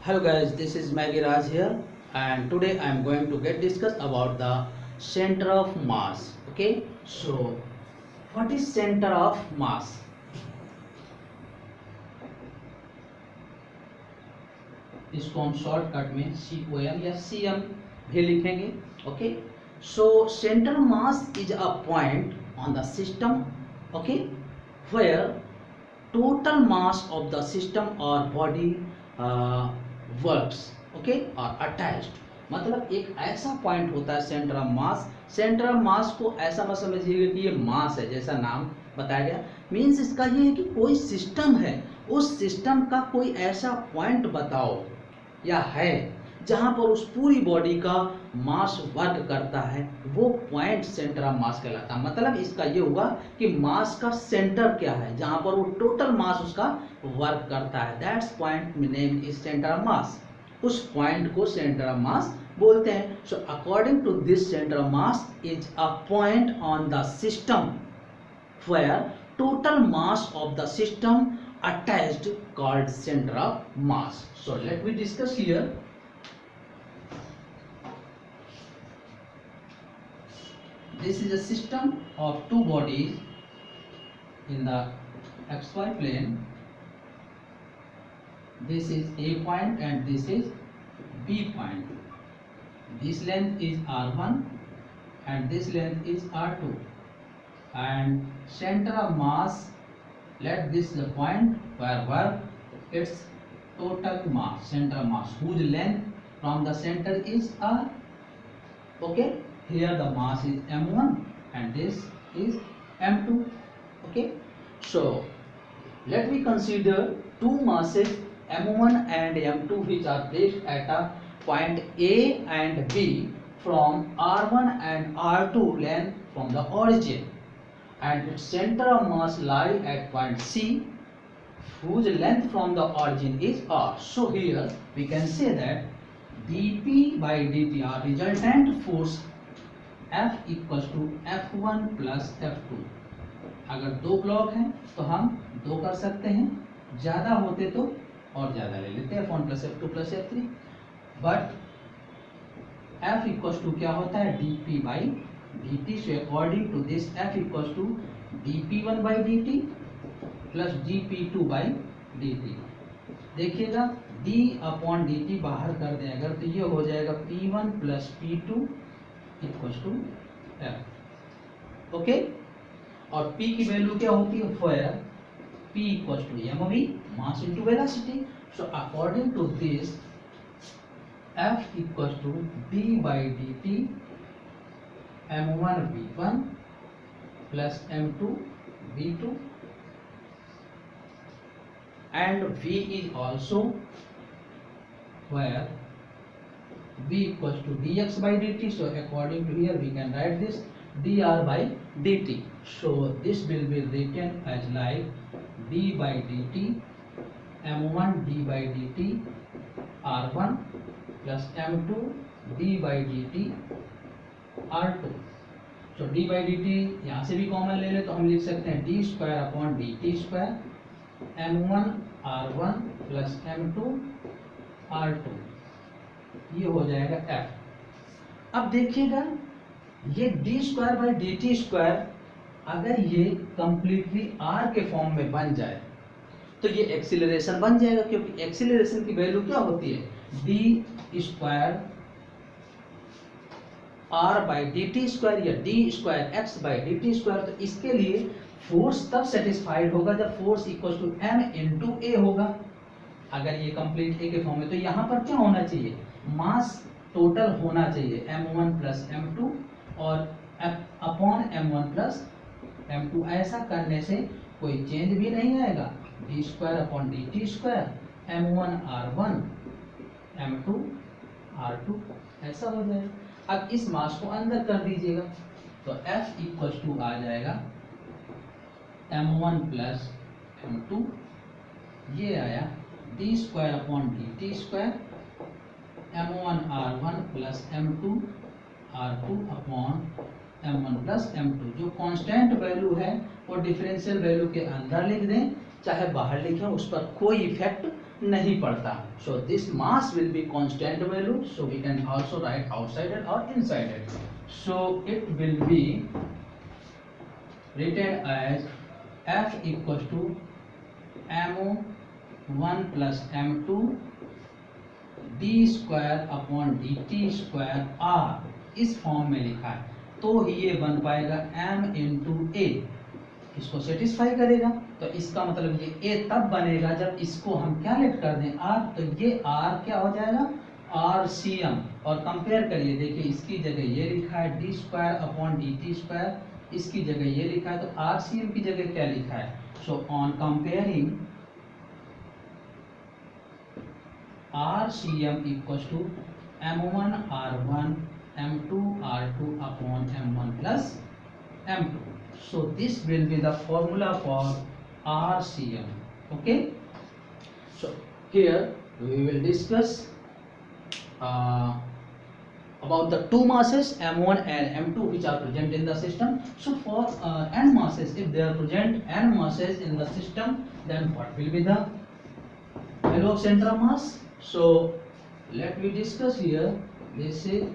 Hello guys, this is Maggie Raj here, and today I am going to get discuss about the center of mass. Okay, so what is center of mass? इसको हम shortcut में COM या CM भी लिखेंगे. Okay, so center mass is a point on the system. Okay, where total mass of the system or body works okay और attached. मतलब एक ऐसा पॉइंट होता है centre of mass. Centre of मास को ऐसा मत समझिएगा कि ये मास है जैसा नाम बताया गया. मीन्स इसका ये है कि कोई सिस्टम है, उस सिस्टम का कोई ऐसा पॉइंट बताओ या है जहां पर उस पूरी बॉडी का मास वर्क करता है, वो पॉइंट सेंटर ऑफ मास कहलाता है. मतलब इसका ये हुआ कि मास का सेंटर क्या है जहां पर वो टोटल मास उसका वर्क करता है. That's point name is centre of mass. उस पॉइंट को सेंटर ऑफ मास बोलते हैं. So according to this centre of mass is a point on the system where total mass of the system attached called center of mass. So let me discuss here. This is a system of two bodies in the xy plane. This is A point and this is B point. This length is R1 and this length is R2. And center of mass, let this the point where work its total mass, center of mass, whose length from the center is R. Okay, here the mass is M1 and this is M2. Okay, so let me consider two masses M1 and M2 which are placed at a point A and B from R1 and R2 length from the origin, and its center of mass lie at point C whose length from the origin is R. So here we can say that dP by dt or resultant force F equals to F1 plus F2. अगर दो block हैं तो हम दो कर सकते हैं, ज़्यादा होते तो और ज़्यादा ले लेते हैं, F1 plus F2 plus F3. But F equals to क्या होता है dP by dt. So according to this F equals to dP1 by dt plus dP2 by dt. देखिएगा d अपॉन dt बाहर कर दें अगर तो ये हो जाएगा P1 plus P2 equals to F. Okay, और P की वैल्यू क्या होती है where P equals to mv mass into velocity. So according to this F equals to d by dt M1 V1 plus M2 V2, and V is also where V equals to dx by dt. So according to here we can write this dr by dt. So this will be written as like d by dt M1 d by dt R1 plus M2 d by dt R2. तो d by dt यहाँ से भी common ले ले तो हम लिख सकते हैं d square upon dt square M1 R1 plus M2 R2. ये हो जाएगा F. अब देखिएगा ये d square by dt square अगर ये कंप्लीटली r के फॉर्म में बन जाए तो ये एक्सीलरेशन बन जाएगा, क्योंकि एक्सीलरेशन की वैल्यू क्या होती है d square r by D T square या D square X by D T square. तो इसके लिए फोर्स तब सेटिस्फाइड होगा जब force equal to m into A होगा. अगर ये कंप्लीट ए के फॉर्म में तो यहाँ पर क्या होना चाहिए, मास टोटल होना चाहिए m1 प्लस m2 और अपॉन m1 प्लस m2. ऐसा करने से कोई चेंज भी नहीं आएगा. D square upon D T square m1 r1 m2 r2 ऐसा हो जाएगा. अब इस मास को अंदर कर दीजिएगा तो F इक्वल्स टू आ जाएगा m1 प्लस m2, ये आया d square upon D T square m1 r1 plus m2 r2 upon m1 plus m2. जो कांस्टेंट वैल्यू है वो डिफरेंशियल वैल्यू के अंदर लिख दें चाहे बाहर लिखें उस पर कोई इफेक्ट नहीं पड़ता. So this mass will be constant value, so we can also write outside it और inside it. So it will be written as F equals to M1 plus M2 d square upon dt square r इस form में लिखा है. तो ही ये बन पाएगा m into ए, इसको सेटिस्फाई करेगा. तो इसका मतलब ये a तब बनेगा जब इसको हम क्या लेट कर दें r. तो ये r क्या हो जाएगा RCM. और कंपेयर करिए, देखिए इसकी जगह ये लिखा है d square upon dt square, इसकी जगह ये लिखा है. तो RCM की जगह क्या लिखा है. So on comparing RCM equals to M1 R1 M2 R2 upon M1 plus M2. So this will be the formula for RCM. Okay. So here we will discuss about the two masses M1 and M2 which are present in the system. So for n masses, if they are present n masses in the system, then what will be the value of center of mass? So let me discuss here. This is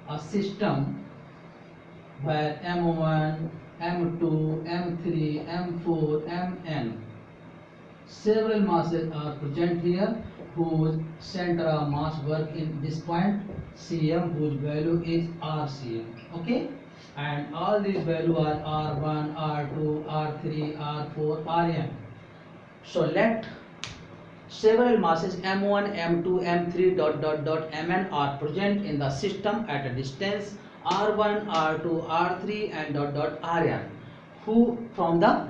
a system where M1, M2, M3, M4, Mn several masses are present here whose center of mass work in this point Cm, whose value is RCM. Okay, and all these values are R1, R2, R3, R4, Rm. So let several masses M1, M2, M3 dot Mn are present in the system at a distance R1, R2, R3 and dot Rn, who from the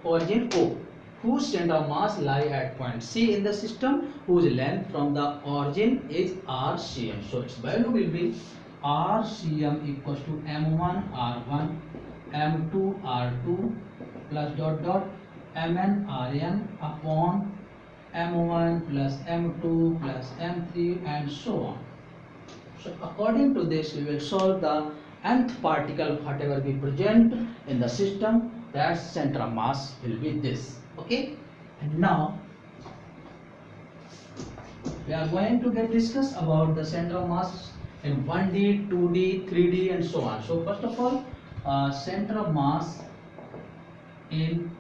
origin O, whose center of mass lie at point C in the system, whose length from the origin is RCM. So its value will be RCM equals to M1 R1 M2 R2 plus dot Mn Rn upon M1 plus M2 plus M3 and so on. So according to this we will solve the nth particle whatever be present in the system, that center of mass will be this. Okay, and now we are going to discuss about the center of mass in 1D, 2D, 3D and so on. So first of all, center of mass in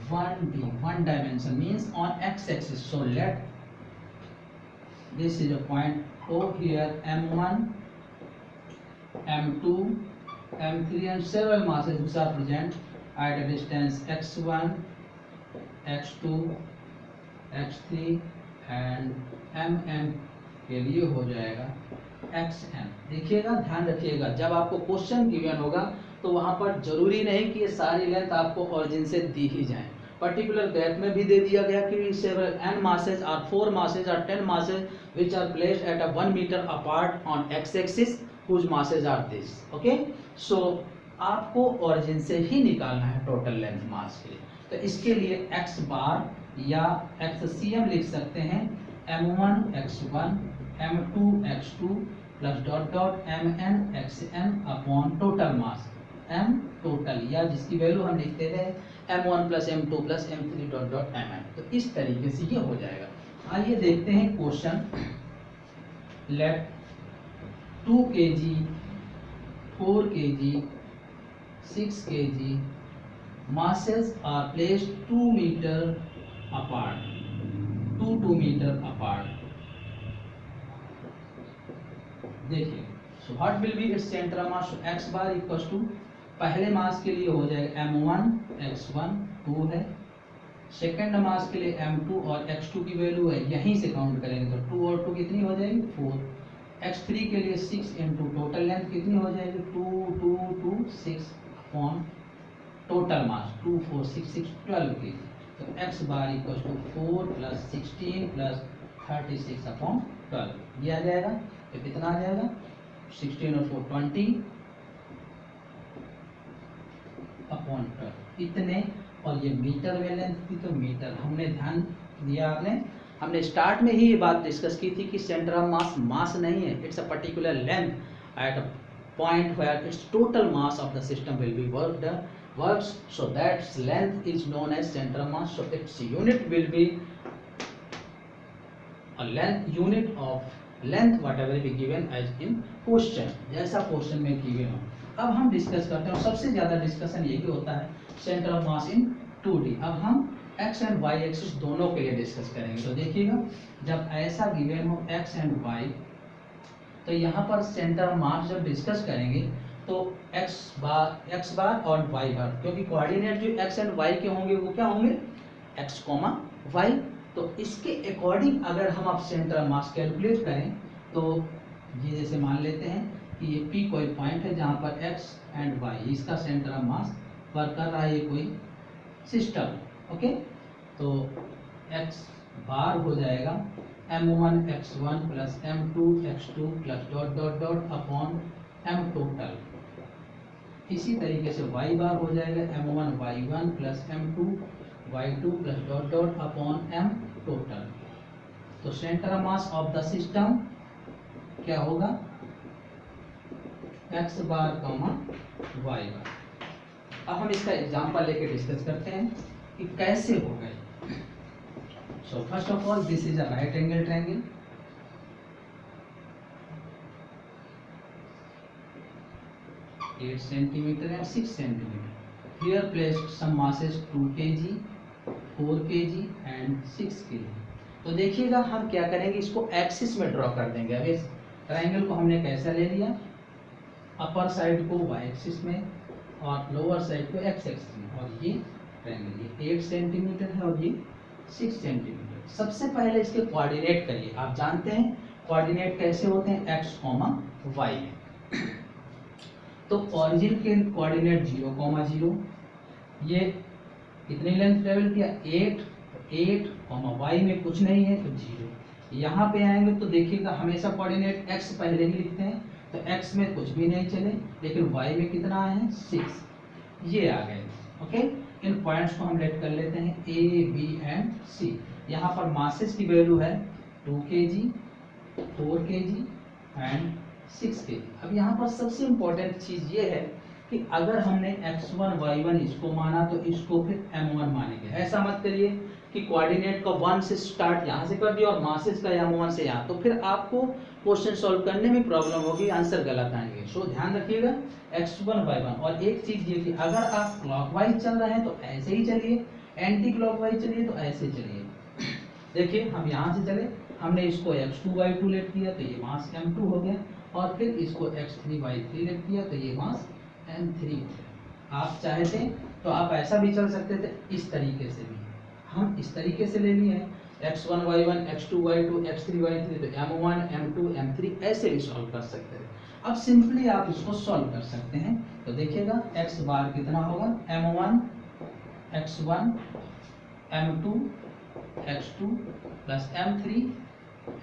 1D, one dimension, means on x-axis. So let this is a point O here, M1, M2, M3 and several masses which are present at a distance x1, x2, x3 and Mn के लिए हो जाएगा xn. देखिएगा, ध्यान रखिएगा, जब आपको question given होगा तो वहां पर जरूरी नहीं कि ये सारी लेंथ आपको ओरिजिन से दी ही जाए. पर्टिकुलर गैप में भी दे दिया गया कि several n masses or 4 masses or 10 masses which are placed at a 1 meter apart on x-axis whose masses are this. Okay, so आपको ओरिजिन से ही निकालना है टोटल लेंथ मास के लिए. तो इसके लिए x बार या xcm लिख सकते हैं m1 x1 m2 x2 plus dot mn xm upon total mass m total, या जिसकी वैल्यू हम लिखते थे m1 plus m2 plus m3 dot mn. तो इस तरीके से ये हो जाएगा. आइए देखते हैं question. Let 2 kg, 4 kg, 6 kg masses are placed 2 meter apart, 2 meter apart. देखिए, so what will be its center of mass? x bar equals to, पहले मास के लिए हो जाएगा m1 x1 2 है, सेकेंड मास के लिए m2 और x2 की वैल्यू है, यहीं से काउंट करेंगे तो 2 और 2 कितनी हो जाएगी 4. x3 के लिए 6 इंटू टोटल लेंथ कितनी हो जाएगी 2 2 2 6 अपॉन टोटल मास 2 4 6 6 12 की. तो x bar equal to 4 plus 16 plus 36 upon 12 ये आ जाएगा. तो कितना आ जाएगा 16 और 4 20 अपॉन 12 इतने. और ये मीटर में लेंथ थी तो मीटर हमने ध्यान दिया. हमने स्टार्ट में ही ये बात डिस्कस की थी कि सेंटर ऑफ मास नहीं है, it's a particular length at a point where its total mass of the system will be worked works, so that length is known as center of mass. So its unit will be a unit of length whatever be given as in question, जैसा question में given हो। अब हम discuss करते हैं, सबसे ज्यादा discussion यही होता है centre of mass in 2D। अब हम x एंड y एक्सिस दोनों के लिए डिस्कस करेंगे। तो देखिएगा, जब ऐसा गिवन हो x एंड y, तो यहाँ पर सेंटर ऑफ मास जब डिस्कस करेंगे तो x बार और y बार, क्योंकि कोऑर्डिनेट जो x एंड y के होंगे वो क्या होंगे, x, y। तो इसके अकॉर्डिंग अगर हम अब सेंटर ऑफ मास कैलकुलेट करें तो ये जैसे मान लेते हैं कि ये P कोई पॉइंट है जहाँ पर x एंड y इसका सेंटर ऑफ मास वर्क कर रहा है, ये कोई सिस्टम, ओके। तो x बार हो जाएगा m1 x1 plus m2 x2 plus dot dot dot upon m total. इसी तरीके से y बार हो जाएगा m1 y1 plus m2 y2 plus dot dot upon m total. तो centre of mass of the system क्या होगा, x bar comma y bar. अब हम इसका एग्जांपल लेके डिस्कस करते हैं कि कैसे हो गए। So first of all this is a right angle triangle. (8 centimeter and 6 centimeter). Here placed some masses 2 kg, 4 kg and 6 kg। तो देखिएगा हम क्या करेंगे, इसको एक्सिस में ड्रॉ कर देंगे। अब इस ट्रायंगल को हमने कैसा ले लिया, अपर साइड को y एक्सिस में और लोअर साइड को x एक्सिस में, और ये ट्रायंगल ये 8 सेंटीमीटर है और ये 6 सेंटीमीटर। सबसे पहले इसके कोऑर्डिनेट करिए। आप जानते हैं कोऑर्डिनेट कैसे होते हैं, x, y है। तो ओरिजिन के कोऑर्डिनेट 0, 0। ये कितनी लेंथ ट्रेवल किया, 8, y में कुछ नहीं है तो 0। यहाँ पे आएंगे तो देखिएगा हमेशा कोऑर्डिनेट x पहले ही लिखते हैं, तो x में कुछ भी नहीं चले, लेकिन y में कितना आए हैं, 6। ये आ गए, ओके। इन पॉइंट्स को हम लेट कर लेते हैं a, b एंड c। यहाँ पर मासेस की वैल्यू है 2 kg, 4 kg एंड 6 kg। अब यहाँ पर सबसे इम्पोर्टेंट चीज ये है कि अगर हमने x1 y1 इसको माना तो इसको फिर m1 मानेंगे। ऐसा मत करिए कि कोऑर्डिनेट का 1 से स्टार्ट यहाँ से कर दिया और मासेस का m1 से यहाँ, तो फिर आपको क्वेश्चन सॉल्व करने में प्रॉब्लम होगी, आंसर गलत आएंगे। सो ध्यान रखिएगा x1 y1। और एक चीज ये कि अगर आप क्लॉकवाइज चल रहे हैं तो ऐसे ही चलिए, एंटी क्लॉकवाइज चलिए तो ऐसे चलिए। देखिए हम यहाँ से चले, हमने इसको x2 y2 लेट किया तो ये मास m2 हो गया, और फिर इसको x3 y3 लेट किया तो ये मास m3 हो गया। आप चाहते तो आप ऐसा भी चल सकते थे, इस तरीके से भी हम इस तरीके से ले लिए हैं, x1 y1 x2 y2 x3 y3, तो m1 m2 m3 ऐसे भी सॉल्व कर सकते थे। अब सिंपली आप इसको सॉल्व कर सकते हैं। तो देखिएगा x बार कितना होगा, m1 x1 m2 x2 plus m3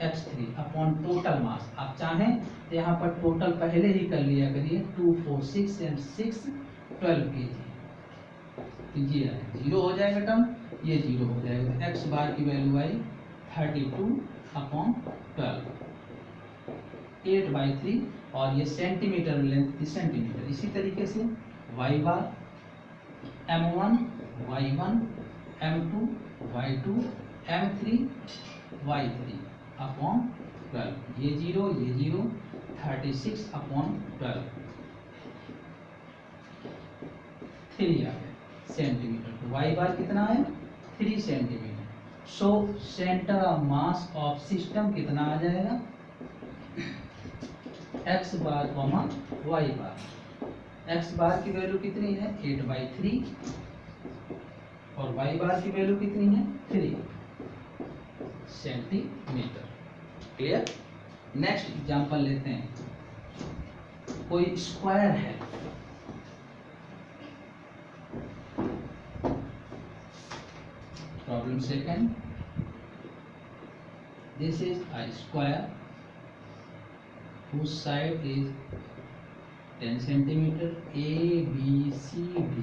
x3 upon total मास। आप चाहें तो यहाँ पर टोटल पहले ही कर लिया करिए, 2 4 6 एंड 6 12 kg। ये 0 हो जाएगा टर्म, ये 0 हो जाएगा। x बार की वैल्यू आई 32 अपॉन 12, 8/3, और ये सेंटीमीटर लेंथ सेंटीमीटर। इसी तरीके से y बार m1 y1 m2 y2 m3 y3 upon 12, ये 0 36 अपॉन 12, 3 आ गया सेंटीमीटर। तो y बार कितना है, 3 centimetre. So centre of mass of system कितना आ जाएगा, x बार कॉमा y बार। x बार की वैल्यू कितनी है, 8/3, और y बार की वैल्यू कितनी है, 3 सेंटीमीटर। क्लियर। नेक्स्ट एग्जांपल लेते हैं। कोई स्क्वायर है, problem second, this is a square whose side is 10 centimeter, A, B, C, D.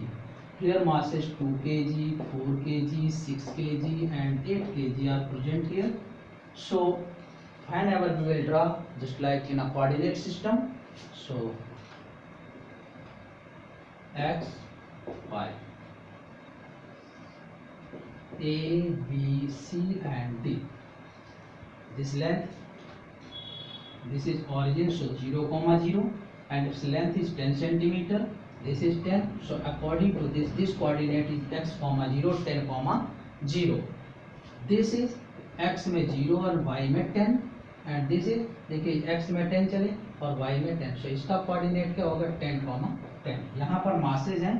Here masses 2 kg, 4 kg, 6 kg and 8 kg are present here. So whenever we will draw just like in a coordinate system, so x 5. A, B, C and D. This length, this is origin, so 0, 0 and its length is 10 centimeter. This is 10. So according to this coordinate is x, 0, 10, 0. This is x में 0 और y में 10 and this is देखिए x में 10 चले और y में 10. सो इसका coordinate क्या होगा 10, 10. यहाँ पर मासेज हैं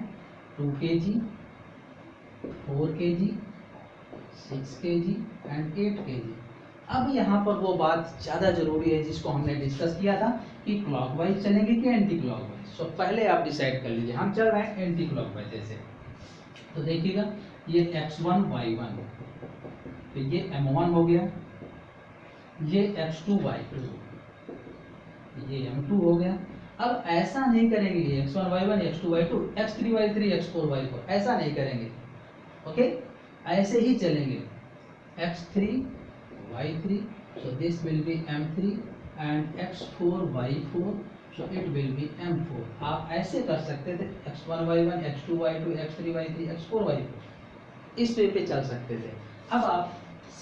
2 kg, 4 kg, 6 kg and 8 kg. अब यहाँ पर वो बात ज़्यादा जरूरी है जिसको हमने डिस्कस किया था कि क्लॉकवाइज चलेंगे कि एंटी क्लॉकवाइज. सो पहले आप डिसाइड कर लीजिए. हम चल रहे हैं एंटी क्लॉकवाइज ऐसे. तो देखिएगा ये x1 y1, तो ये m1 हो गया, ये x2 y2, ये m2 हो गया. अब ऐसा नहीं करेंगे कि x1 y1 x2 y2 x3 y3 x4 y4, ऐसा नहीं करेंगे. ओके, ऐसे ही चलेंगे x3 y3, so this will be m3 and x4 y4, so it will be m4. आप ऐसे कर सकते थे x1 y1 x2 y2 x3 y3 x4 y4, इस वे पे चल सकते थे. अब आप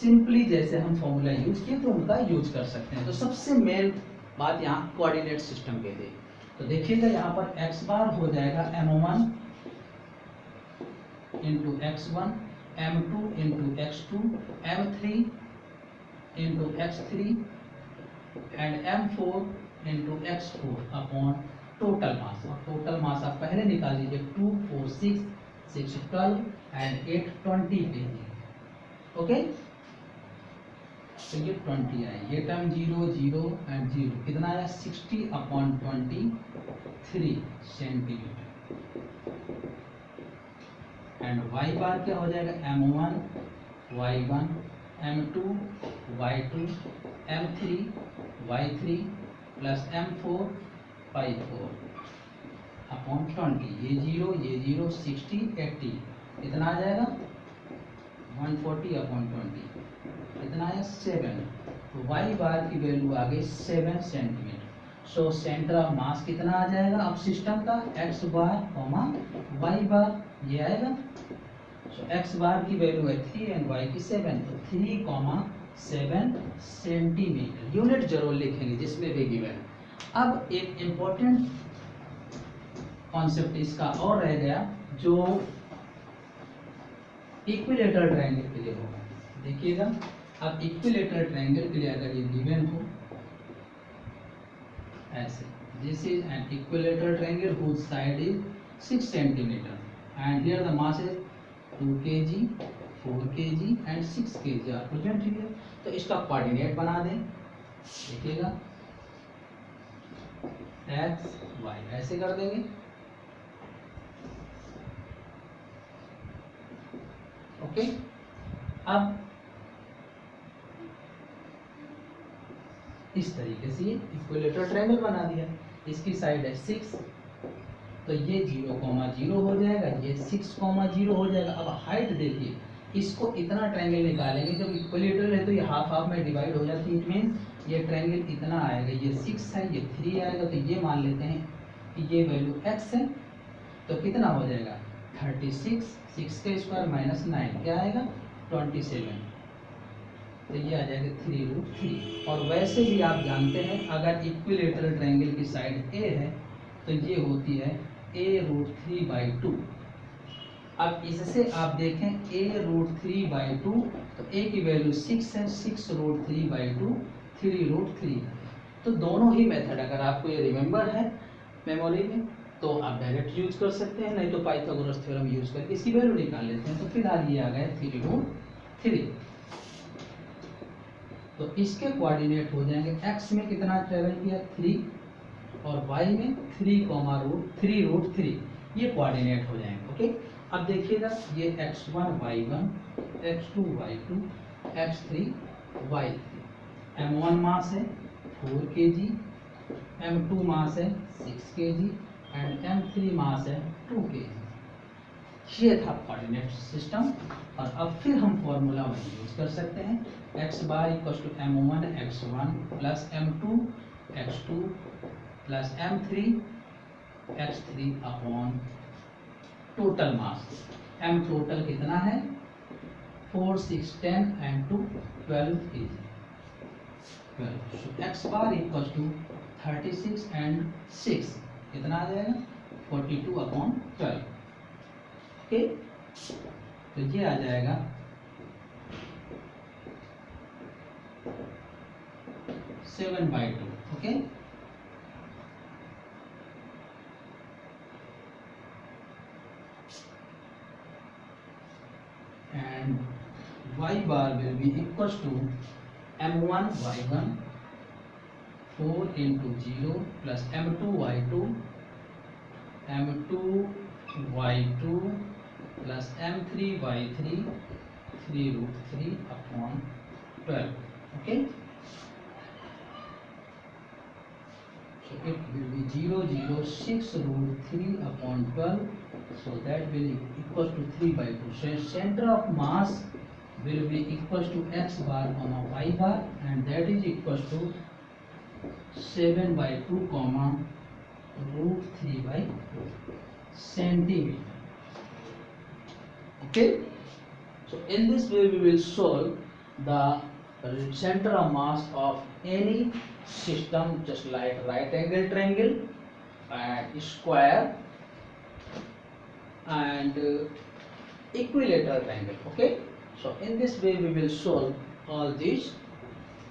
सिंपली जैसे हम फॉर्मूला यूज किए तो उनका यूज कर सकते हैं. तो सबसे मेन बात यहाँ कोऑर्डिनेट सिस्टम के लिए. तो देखिएगा यहाँ पर x बार हो जाएगा m1 into x1, m2 into x2, m3 into x3 and m4 into x4 upon total मास. और टोटल मास आप पहले निकाल लीजिए 2, 4, 6, 6, 12 एंड 8, 20 kg. ओके, तो ये 20 आए, ये टर्म 0, 0 एंड 0 कितना आया 60 अपॉन 23 सेंटीमीटर. एंड y बार क्या हो जाएगा m1 y1 m2 y2 m3 y3 plus m4 y4 upon 20. ये 0, ये 0, 60, 80 कितना आ जाएगा 140 अपॉन 20 कितना आया 7. तो y बार की वैल्यू आ गई 7 सेंटीमीटर. सो सेंटर ऑफ मास कितना आ जाएगा अब सिस्टम का x बार y बार, ये आएगा. सो x बार की वैल्यू है 3 एंड y की 7, तो 3,7 सेंटीमीटर. यूनिट जरूर लिखेंगे जिसमें भी गिवन. अब एक इम्पोर्टेंट कॉन्सेप्ट इसका और रह गया जो इक्विलेटरल ट्रायंगल के लिए होगा. देखिएगा अब इक्विलेटरल ट्रायंगल के लिए अगर ये गिवन हो ऐसे, this is an equilateral triangle whose side is 6 centimeter and here the mass is 2 kg, 4 kg and 6 kg are present here. तो इसका कोऑर्डिनेट बना दें. देखिएगा x y ऐसे कर देंगे. ओके, अब इस तरीके से इक्विलेटरल ट्रायंगल बना दिया. इसकी साइड है 6, तो ये 0, 0 हो जाएगा, ये 6, 0 हो जाएगा. अब हाइट देखिए, इसको इतना ट्रायंगल निकालेंगे, जब इक्विलेटरल है तो ये हाफ हाफ में डिवाइड हो जाती है. इट मीन्स ये ट्रायंगल इतना आएगा, ये 6 है, ये 3 आएगा. तो ये मान लेते हैं कि ये वैल्यू x है, तो कितना हो जाएगा 36, 6 का स्क्वायर माइनस 9 क्या आएगा 27. तो ये आ जाएगा 3√3. और वैसे भी आप जानते हैं अगर इक्विलेटरल ट्रायंगल की साइड a है तो ये होती है a√3/2. अब इससे आप देखें a√3/2, तो a की वैल्यू 6 है, 6√3/2 3√3. तो दोनों ही मेथड अगर आपको ये रिमेंबर है मेमोरी में तो आप डायरेक्ट यूज कर सकते हैं, नहीं तो पाइथागोरस थ्योरम यूज करके इसकी वैल्यू निकाल लेते हैं. तो फिलहाल ये आ गया 3√3. तो इसके कोऑर्डिनेट हो जाएंगे x में कितना ट्रेवल किया 3 और y में 3,√3. ये कोऑर्डिनेट हो जाएंगे. ओके, अब देखिएगा ये x1 y1 x2 y2 x3 y3. m1 मास है 4 kg, m2 मास है 6 kg एंड m3 मास है 2 kg. ये था कोऑर्डिनेट सिस्टम. और अब फिर हम फॉर्मूला वही यूज कर सकते हैं. x bar equals to m1 x1 plus m2 x2 plus m3 x3 upon total mass, m total कितना है 4, 6, 10 and 2 12 is 12. So x bar equals to 36 and 6 कितना आ जाएगा 42/12. ओके, तो ये आ जाएगा 7/2. Okay, and y bar will be equals to m1 y1 4 into 0 plus m2 y2 m2 plus m3 y3 3√3/12. Okay, so it will be 0.006√3/12. So that will equals to 3/2. So center of mass will be equals to x bar comma y bar, and that is equals to 7/2 comma √3/2 centimeter. Okay, so in this way we will solve the center of mass of any system, just like right angle triangle and square and equilateral triangle. Okay, so in this way we will solve all these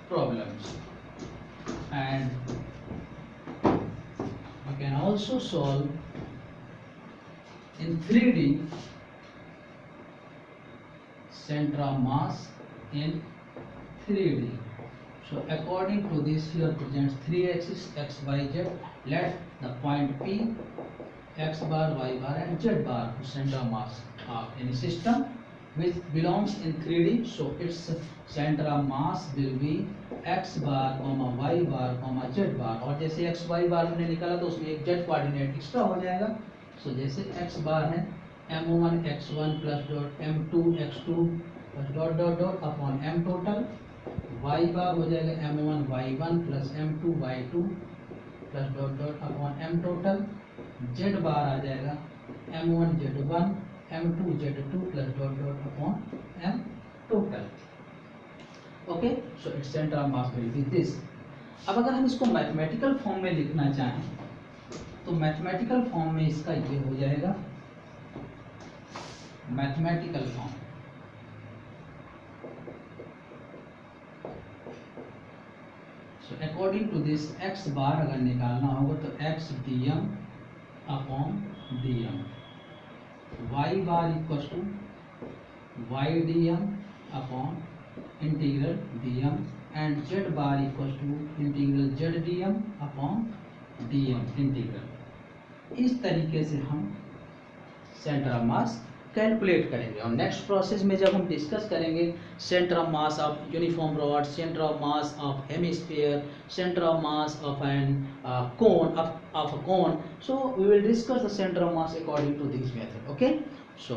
problems, and we can also solve in 3D center of mass in 3D. So according to this, here presents 3 axes x, y, z. Let the point P, x bar, y bar and z bar to center of mass of any system which belongs in 3D. So its center of mass will be x bar, y bar, z bar. और जैसे x y bar हमने निकाला तो उसमें एक z coordinate extra हो जाएगा. So जैसे x bar है m1 x1 plus dot m2 x2 plus dot dot dot upon m total. y bar हो जाएगा m1 y1 plus m2 y2 plus dot dot upon m total. z bar आ जाएगा m1 z1 m2 z2 plus dot dot upon m total. Okay, so its centre of mass will B this. अब अगर हम इसको mathematical form में लिखना चाहें तो mathematical form में इसका ये हो जाएगा mathematical form. So according to this x bar अगर निकालना होगा तो x dm upon dm, y bar equals to y dm upon integral dm and z bar equals to integral z dm upon dm integral. इस तरीके से हम centre of mass calculate करेंगे. और नेक्स्ट प्रोसेस में जब हम डिस्कस करेंगे centre of mass of uniform rod, centre of mass of hemisphere, centre of mass of an cone of a cone, so we will discuss the center of mass according to this method. Okay, so